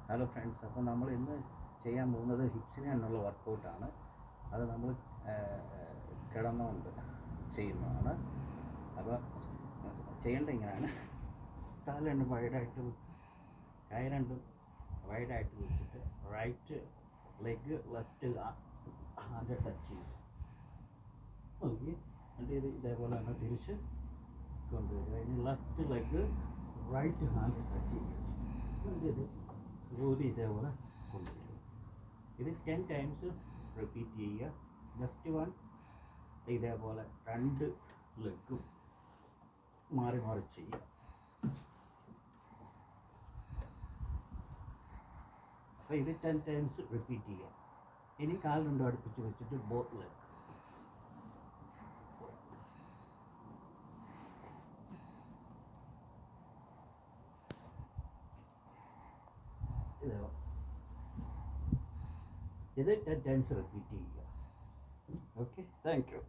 Hello friends, അപ്പോൾ നമ്മൾ ഇന്ന് ചെയ്യാൻ പോകുന്നത് ഹിപ്സിന് തന്നെയുള്ള വർക്കൗട്ടാണ്. അത് നമ്മൾ കിടന്നുകൊണ്ട് ചെയ്യുന്നതാണ്. അപ്പോൾ ചെയ്യേണ്ട ഇങ്ങനെയാണ്. കാല് രണ്ടും വൈഡായിട്ട്, കൈ രണ്ടും വൈഡായിട്ട് വെച്ചിട്ട് right leg left hand touch ചെയ്യും. ഓക്കെ, എന്നിട്ട് ഇത് ഇതേപോലെ തന്നെ തിരിച്ച് കൊണ്ടുവരിക. ഇനി left leg right hand touch ചെയ്യും. എന്നിട്ട് ഇത് സ്ലോലി ഇതേപോലെ കൊണ്ടുവരിക. ഇത് 10 ടൈംസ് റിപ്പീറ്റ് ചെയ്യുക. ജസ്റ്റ് വൺ ഇതേപോലെ രണ്ട് ലെഗും മാറി മാറി ചെയ്യുക. അപ്പോൾ ഇത് 10 ടൈംസ് റിപ്പീറ്റ് ചെയ്യുക. ഇനി കാൽ രണ്ടും അടുപ്പിച്ച് വെച്ചിട്ട് ബോത്ത് ലെഗ് ഇത് 10 ടൈംസ് റിപ്പീറ്റ് ചെയ്യുക. Okay, thank you.